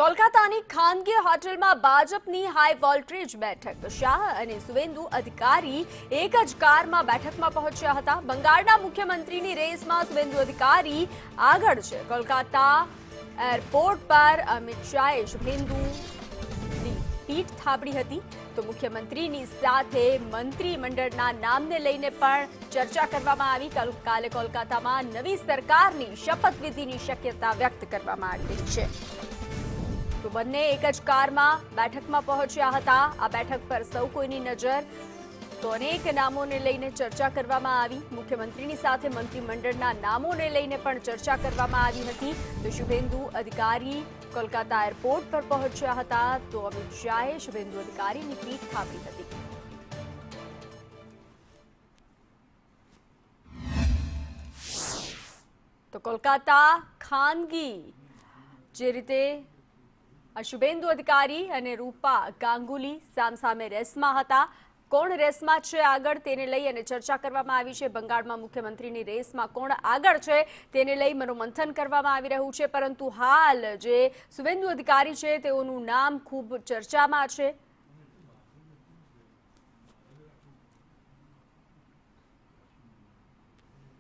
કોલકાતાની ખાનગી હોટલમાં ભાજપની હાઈ વોલ્ટેજ બેઠક શાહ અને સુવેન્દુ અધિકારી એક જ કારમાં બેઠકમાં પહોંચ્યા હતા। બંગાળના મુખ્યમંત્રીની રેસમાં સુવેન્દુ અધિકારી આગળ છે। કોલકાતા એરપોર્ટ પર અમિત શાહે શુભેન્દુની પીઠ થાબડી હતી તો મુખ્યમંત્રીની સાથે મંત્રીમંડળના નામને લઈને પણ ચર્ચા કરવામાં આવી। કાલે કોલકાતામાં નવી સરકારની શપથવિધિની શક્યતા વ્યક્ત કરવામાં આવી રહી છે। તો બંને એક જ કારમાં બેઠકમાં પહોંચ્યા હતા। આ બેઠક પર સૌ કોઈની નજર તો અનેક નામોને લઈને ચર્ચા કરવામાં આવી। મુખ્યમંત્રીની સાથે મંત્રીમંડળના નામોને લઈને પણ ચર્ચા કરવામાં આવી હતી। તો શુભેન્દુ અધિકારી કોલકાતા એરપોર્ટ પર પહોંચ્યા હતા તો અમિત શાહે શુભેન્દુ અધિકારીની પીઠ થાબડી હતી। તો કોલકાતા ખાનગી જે રીતે શુભેન્દુ અધિકારી અને રૂપા ગાંગુલી સામસામે રેસમાં હતા। કોણ રેસમાં છે આગળ તેને લઈ અને ચર્ચા કરવામાં આવી છે। બંગાળમાં મુખ્યમંત્રીની રેસમાં કોણ આગળ છે તેને લઈ મનોમંથન કરવામાં આવી રહ્યું છે। પરંતુ હાલ જે સુવેન્દુ અધિકારી છે તેઓનું નામ ખૂબ ચર્ચામાં છે।